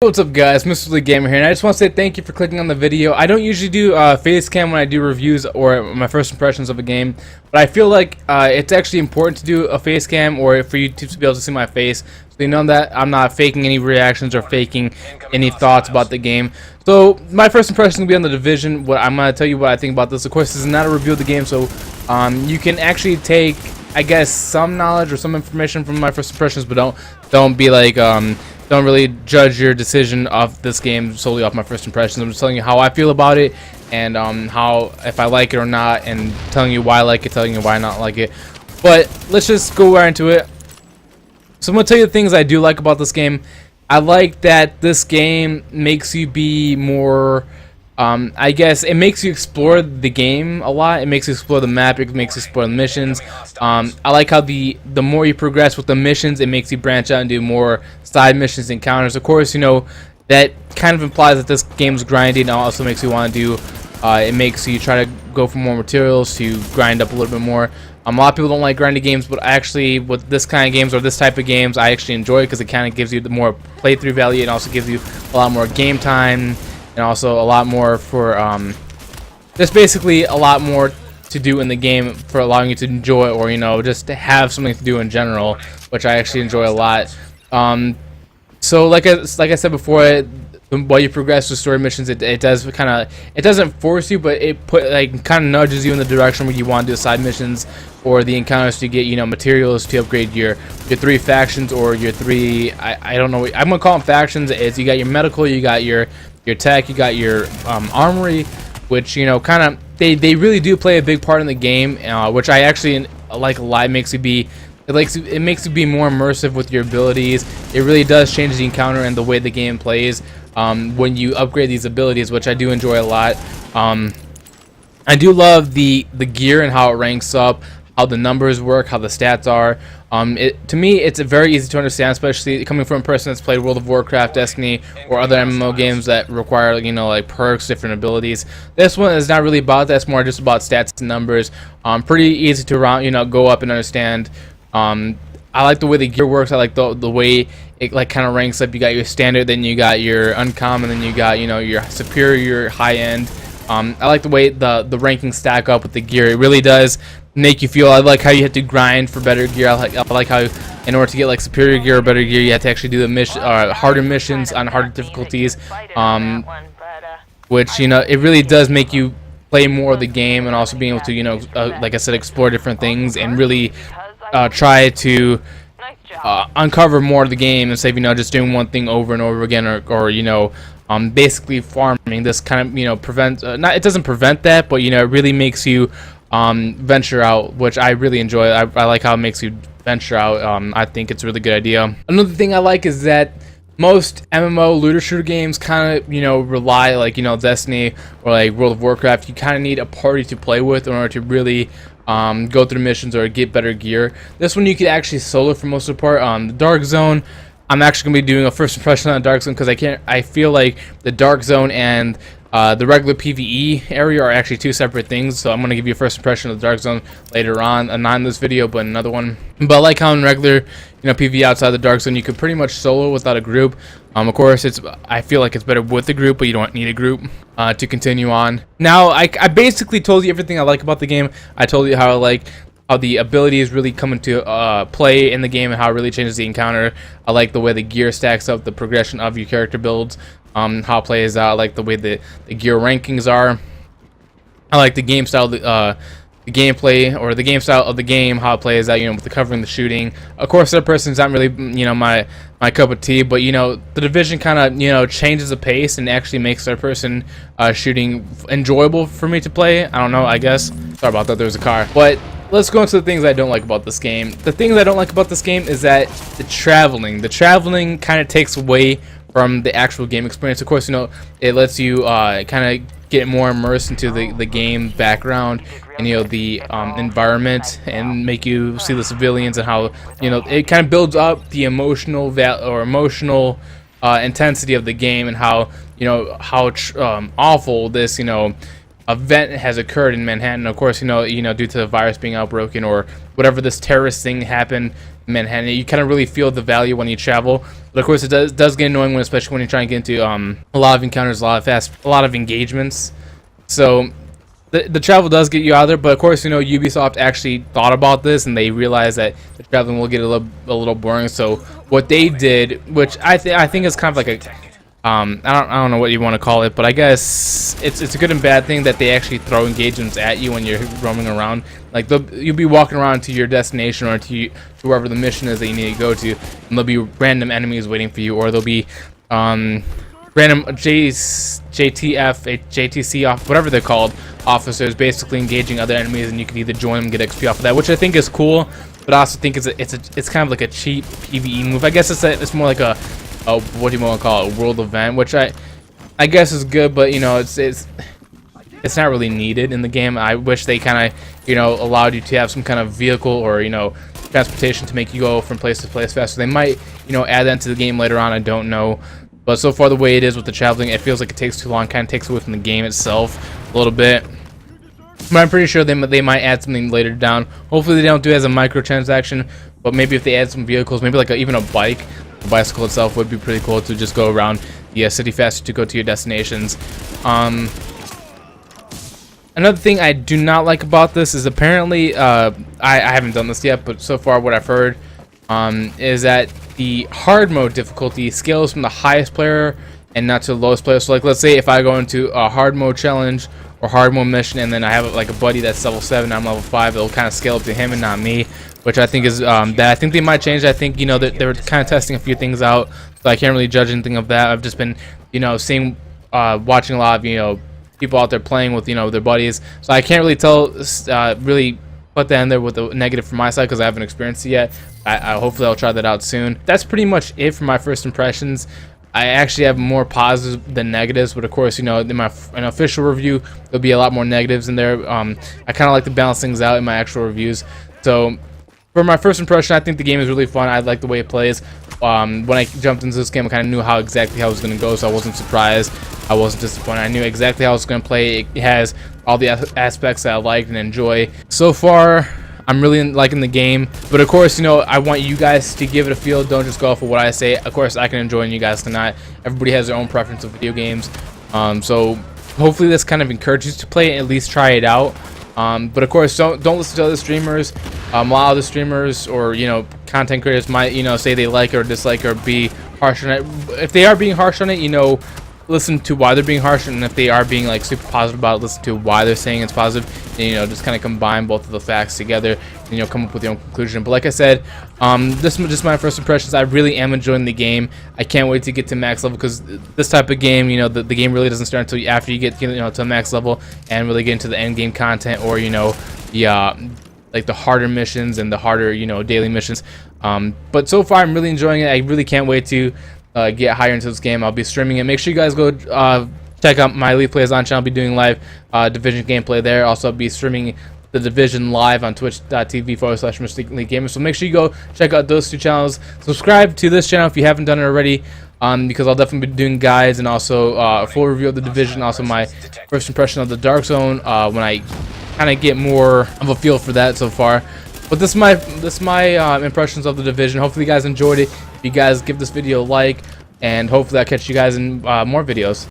What's up guys, Mr. Lee Gamer here, and I just want to say thank you for clicking on the video. I don't usually do face cam when I do reviews or my first impressions of a game, but I feel like it's actually important to do a face cam or for you to be able to see my face, so you know that I'm not faking any reactions or faking any thoughts about the game. So my first impression will be on The Division. What I'm going to tell you what I think about this. Of course, this is not a review of the game, so you can actually take, I guess, some knowledge or some information from my first impressions, but don't be like don't really judge your decision of this game solely off my first impressions. I'm just telling you how I feel about it and how, if I like it or not, and telling you why I like it, telling you why I not like it. But let's just go right into it. So I'm gonna tell you the things I do like about this game. I like that this game makes you be more I guess it makes you explore the game a lot. It makes you explore the map. It makes you explore the missions. I like how the more you progress with the missions, it makes you branch out and do more side missions, encounters. Of course, you know that kind of implies that this game is grinding. It also makes you want to do. It makes you try to go for more materials to grind up a little bit more. A lot of people don't like grindy games, but actually, with this kind of games or this type of games, I actually enjoy it because it kind of gives you the more playthrough value. It also gives you a lot more game time. And also a lot more for just basically a lot more to do in the game for allowing you to enjoy, or you know, just to have something to do in general, which I actually enjoy a lot. So like I said before, while you progress with story missions, it does kind of, it doesn't force you, but it kind of nudges you in the direction where you want to do the side missions or the encounters to get, you know, materials to upgrade your three factions, or your three, I don't know, I'm gonna call them factions. Is you got your medical, you got your tech, you got your armory, which, you know, kind of they really do play a big part in the game, which I actually like a lot. It makes you be more immersive with your abilities. It really does change the encounter and the way the game plays when you upgrade these abilities, which I do enjoy a lot. I do love the gear and how it ranks up, how the numbers work, how the stats are. To me, it's very easy to understand, especially coming from a person that's played World of Warcraft, Destiny, or other MMO games that require, you know, like perks, different abilities. This one is not really about that. It's more just about stats and numbers. Pretty easy to you know, go up and understand. I like the way the gear works. I like the way it like kind of ranks up. You got your standard, then you got your uncommon, then you got, you know, your superior, high end. I like the way the rankings stack up with the gear. It really does make you feel. I like how you have to grind for better gear. I like how in order to get like superior gear or better gear, you have to actually do the mission, harder missions on harder difficulties, which, you know, it really does make you play more of the game, and also being able to, you know, like I said, explore different things and really try to uncover more of the game instead of, you know, just doing one thing over and over again, or you know, basically farming. This kind of, you know, prevents it doesn't prevent that, but, you know, it really makes you venture out, which I really enjoy. I like how it makes you venture out. I think it's a really good idea. Another thing I like is that most MMO looter shooter games kind of, you know, rely, like, you know, Destiny or like World of Warcraft, you kind of need a party to play with in order to really go through missions or get better gear. This one you could actually solo for most of the part. The Dark Zone, I'm actually gonna be doing a first impression on the Dark Zone because I feel like the Dark Zone and the regular PvE area are actually two separate things. So I'm gonna give you a first impression of the Dark Zone later on, not in this video, but in another one. But I like how in regular, you know, PvE outside the Dark Zone, you could pretty much solo without a group. Of course, I feel like it's better with a group, but you don't need a group to continue on. Now, I basically told you everything I like about the game. I told you how the abilities really come into play in the game and how it really changes the encounter. I like the way the gear stacks up, the progression of your character builds, how it plays out. I like the way the gear rankings are. I like the game style, the gameplay, or the game style of the game, how it plays out, you know, with the covering, the shooting. Of course, third person's not really, you know, my cup of tea, but, you know, the Division kind of, you know, changes the pace and actually makes third person shooting enjoyable for me to play. I don't know, I guess. Sorry about that, there's a car. But let's go into the things I don't like about this game. The things I don't like about this game is that the traveling kind of takes away from the actual game experience. Of course, you know, it lets you kind of get more immersed into the game background and, you know, the environment, and make you see the civilians and how, you know, it kind of builds up the emotional intensity of the game, and how, you know, how awful this, you know, event has occurred in Manhattan. Of course, you know, due to the virus being outbroken or whatever, this terrorist thing happened Manhattan. You kind of really feel the value when you travel, but of course it does get annoying when, especially when you're trying to get into a lot of encounters, a lot of engagements. So the travel does get you out there, but of course, you know, Ubisoft actually thought about this and they realized that the traveling will get a little boring. So what they did, which I think is kind of like a I don't know what you want to call it, but I guess it's a good and bad thing that they actually throw engagements at you when you're roaming around. Like you'll be walking around to your destination or to wherever the mission is that you need to go to, and there'll be random enemies waiting for you, or there'll be random JTC off, whatever they're called, officers basically engaging other enemies, and you can either join them and get XP off of that, which I think is cool. But I also think it's kind of like a cheap PvE move. I guess it's more like a what do you want to call it, a world event, which I guess is good, but you know, it's not really needed in the game. I wish they kind of, you know, allowed you to have some kind of vehicle or, you know, transportation to make you go from place to place faster. They might, you know, add that into the game later on, I don't know. But so far the way it is with the traveling, it feels like it takes too long, kind of takes away from the game itself a little bit. But I'm pretty sure they might add something later down. Hopefully they don't do it as a microtransaction, but maybe if they add some vehicles, maybe like even a bike. The bicycle itself would be pretty cool to just go around the city faster to go to your destinations. Another thing I do not like about this is apparently, I haven't done this yet, but so far what I've heard is that the hard mode difficulty scales from the highest player and not to the lowest player. So like, let's say if I go into a hard mode challenge or hard mode mission, and then I have like a buddy that's level 7, I'm level 5, it'll kind of scale up to him and not me, which I think is that I think they might change. I think, you know, that they were kind of testing a few things out, so I can't really judge anything of that. I've just been, you know, seeing watching a lot of, you know, people out there playing with, you know, their buddies, so I can't really tell really put that in there with a negative from my side because I haven't experienced it yet. Hopefully I'll try that out soon. That's pretty much it for my first impressions. I actually have more positives than negatives, but of course, you know, in my official review there'll be a lot more negatives in there. I kind of like to balance things out in my actual reviews. So for my first impression, I think the game is really fun. I like the way it plays. When I jumped into this game, I kind of knew exactly how it was going to go, so I wasn't surprised. I wasn't disappointed. I knew exactly how it was going to play. It has all the aspects that I liked and enjoy. So far, I'm really liking the game, but of course, you know, I want you guys to give it a feel. Don't just go off of what I say. Of course, I can enjoy and you guys cannot. Everybody has their own preference of video games. So hopefully this kind of encourages you to play it, at least try it out. But of course, don't listen to other streamers. A lot of other streamers or, you know, content creators might, you know, say they like it or dislike it or be harsh on it. If they are being harsh on it, you know, listen to why they're being harsh, and if they are being like super positive about it, listen to why they're saying it's positive, and, you know, just kind of combine both of the facts together and, you know, come up with your own conclusion. But like I said, this is just my first impressions. I really am enjoying the game. I can't wait to get to max level, because this type of game, you know, the game really doesn't start until after you get, you know, to max level and really get into the end game content, or, you know, like the harder missions and the harder, you know, daily missions. But so far I'm really enjoying it. I really can't wait to get higher into this game. I'll be streaming it. Make sure you guys go check out my Elite Plays On channel. I'll be doing live Division gameplay there. Also, I'll be streaming the Division live on twitch.tv/Mystic Elite Gamer. So make sure you go check out those two channels. Subscribe to this channel if you haven't done it already, because I'll definitely be doing guides and also a full review of the Division. Also, my first impression of the Dark Zone when I kind of get more of a feel for that so far. But this is my impressions of the Division. Hopefully you guys enjoyed it. If you guys give this video a like, and hopefully I'll catch you guys in more videos.